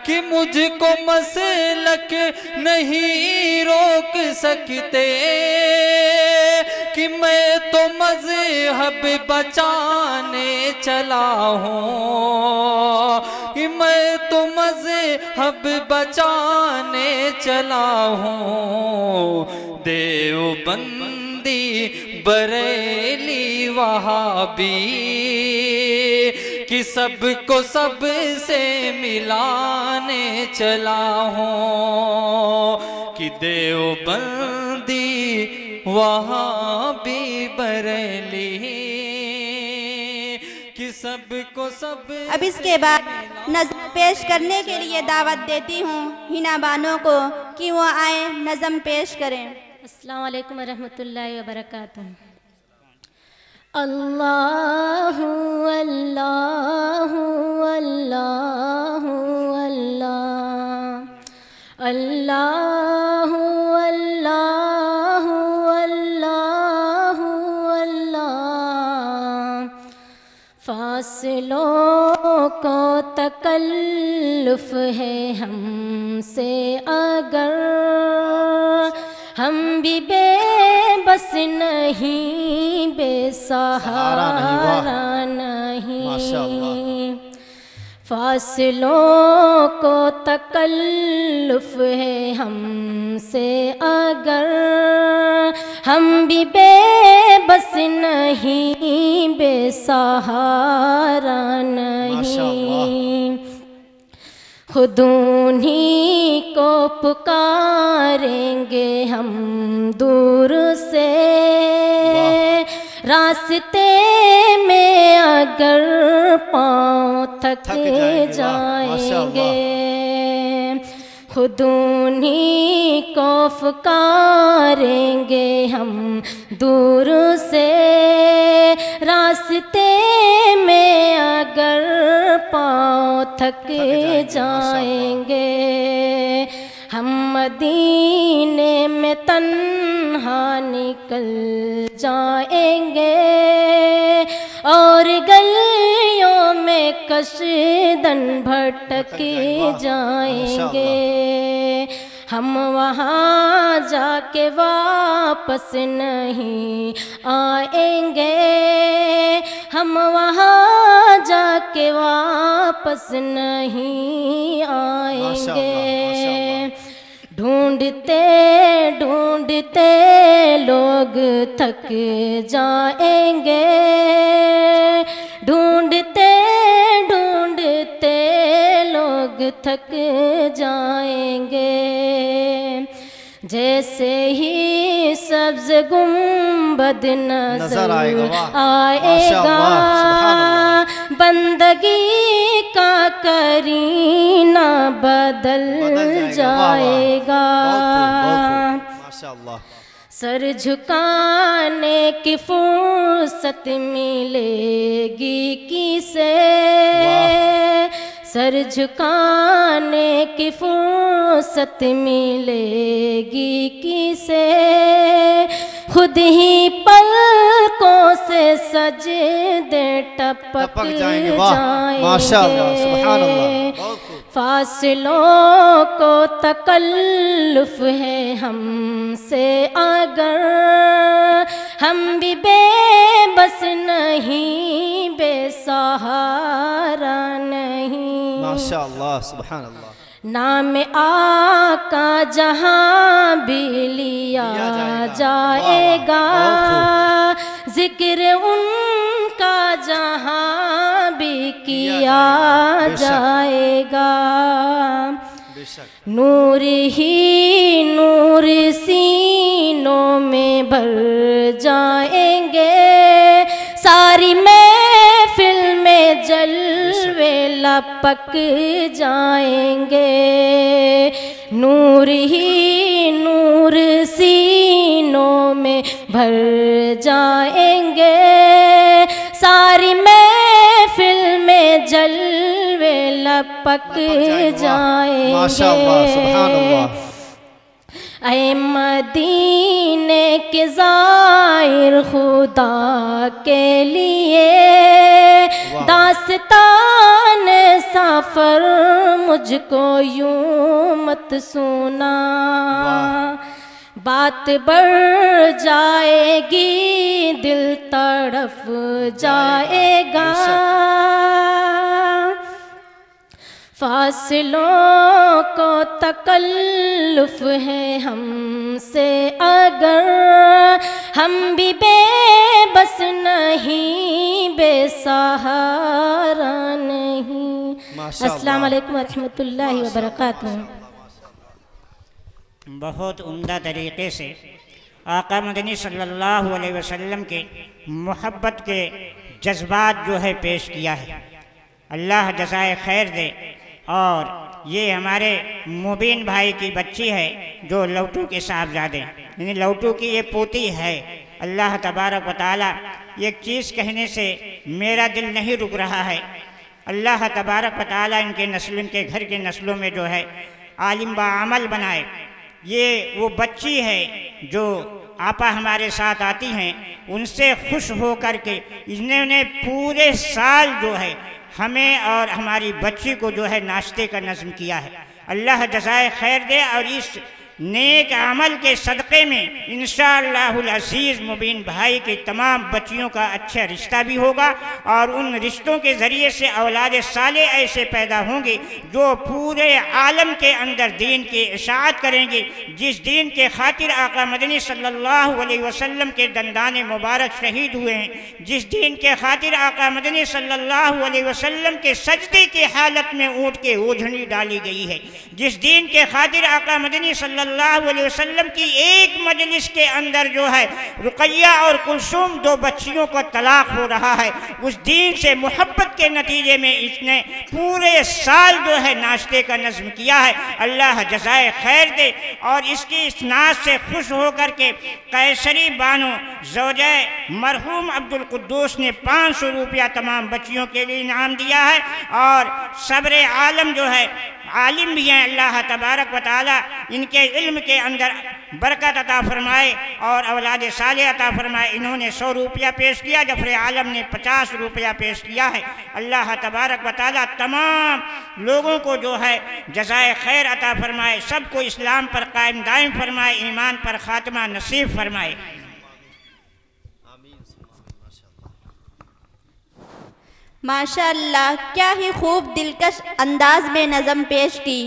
کہ مجھ کو مسلک نہیں روک سکتے، کہ میں تو مذہب بچانے چلا ہوں، کہ میں تو مذہب بچانے چلا ہوں، دیوبندی بریلی وہابی، کہ سب کو سب سے ملانے چلا ہوں، کہ دیوبندی وہابی بریلی، کہ سب کو سب۔ اب اس کے بعد نظم پیش کرنے کے لیے دعوت دیتی ہوں ہنا بانو کو کہ وہ آئیں نظم پیش کریں۔ السلام علیکم ورحمۃ اللہ وبرکاتہ۔ اللہ اللہ اللہ اللہ اللہ اللہ اللہ اللہ، فاصلوں کو تکلف ہے ہم سے اگر، ہم بھی بے بس نہیں، بے سہارا نہیں، فاصلوں کو تکلف ہے ہم سے اگر، ہم بھی بے بس نہیں، بے سہارا نہیں، خود انہی کو پکاریں گے ہم دور سے، راستے میں اگر پاؤں تھک جائیں گے، خود انہی کو پکاریں گے ہم دور سے، راستے میں اگر پاؤں تھک جائیں گے، ہم مدینے میں تنہا نکل جائیں گے، اور گلیوں میں کشدن بھٹک جائیں گے، ہم وہاں جا کے واپس نہیں آئیں گے، ہم وہاں جا کے واپس نہیں آئیں گے، ڈھونڈتے ڈھونڈتے لوگ تھک جائیں گے، ڈھونڈتے ڈھونڈتے لوگ تھک جائیں گے، جیسے ہی سبز گنبد نظر آئے گا، بندگی کا کرینہ بدل جائے گا، سر جھکانے کی فرصت ملے گی کسے، سر جھکانے کی فرصت ملے گی کسے، خود ہی پلکوں سے سجدے ٹپک جائیں گے، فاصلوں کو تکلف ہے ہم سے اگر، ہم بھی بے بس نہیں، بے سہارا نہیں، ماشاءاللہ سبحان اللہ، نام آقا جہاں بھی لیا جائے گا، ذکر ان کا جہاں بھی کیا جائے گا، نور ہی نور سینوں میں بھر جائیں گے، ساری محفل میں جلوے لپک جائیں گے، نور ہی نور سینوں میں بھر جائیں گے، ساری محفل میں جلوے لپک جائیں گے، اے مدینے کے زائر خدا کے لیے داستان مسافر مجھ کو یوں مت سونا، بات بڑھ جائے گی دل تڑف جائے گا، فاصلوں کو تکلف ہے ہم سے اگر، ہم بھی بے بس نہیں بے سہارا نہیں۔ السلام علیکم ورحمۃ اللہ وبرکاتہ۔ بہت عمدہ طریقے سے آقا مدنی صلی اللہ علیہ وسلم کے محبت کے جذبات جو ہے پیش کیا ہے، اللہ جزائے خیر دے۔ اور یہ ہمارے مبین بھائی کی بچی ہے جو لوٹو کے صاحبزادے، یعنی لوٹو کی یہ پوتی ہے۔ اللہ تبارک و تعالیٰ ایک چیز کہنے سے میرا دل نہیں رک رہا ہے، اللہ تبارک و تعالیٰ ان کے نسل، ان کے گھر کے نسلوں میں جو ہے عالم بعمل بنائے۔ یہ وہ بچی ہے جو آپا ہمارے ساتھ آتی ہیں، ان سے خوش ہو کر کے انہوں نے پورے سال جو ہے ہمیں اور ہماری بچی کو جو ہے ناشتے کا نظم کیا ہے۔ اللہ جزائے خیر دے، اور اس نیک عمل کے صدقے میں انشاءاللہ العزیز مبین بھائی کی تمام بچیوں کا اچھا رشتہ بھی ہوگا، اور ان رشتوں کے ذریعے سے اولاد صالح ایسے پیدا ہوں گے جو پورے عالم کے اندر دین کی اشاعت کریں گے۔ جس دین کے خاطر آقا مدنی صلی اللہ علیہ وسلم کے دندان مبارک شہید ہوئے ہیں، جس دین کے خاطر آقا مدنی صلی اللہ علیہ وسلم کے سجدے کی حالت میں اونٹ کے اوجھنی ڈالی گئی ہے، جس دین کے خاطر آقا مدنی صلی اللہ علیہ وسلم کی ایک مجلس کے اندر جو ہے رقیہ اور کلثوم دو بچیوں کو طلاق ہو رہا ہے، اس دین سے محبت کے نتیجے میں اس نے پورے سال جو ہے ناشتے کا نظم کیا ہے۔ اللہ جزائے خیر دے، اور اس کی اسناد سے خوش ہو کر کے قیصری بانو زوجہ مرحوم عبدالقدوس نے 500 روپیہ تمام بچیوں کے لیے انعام دیا ہے، اور صبر عالم جو ہے عالم بھی ہیں، اللہ تبارک و تعالیٰ ان کے علم کے اندر برکت عطا فرمائے اور اولاد صالح عطا فرمائے۔ انہوں نے 100 روپیہ پیش کیا، جعفر عالم نے 50 روپیہ پیش کیا ہے۔ اللہ تبارک و تعالیٰ تمام لوگوں کو جو ہے جزائے خیر عطا فرمائے، سب کو اسلام پر قائم دائم فرمائے، ایمان پر خاتمہ نصیب فرمائے۔ ماشاء اللہ، کیا ہی خوب دلکش انداز میں نظم پیش کی۔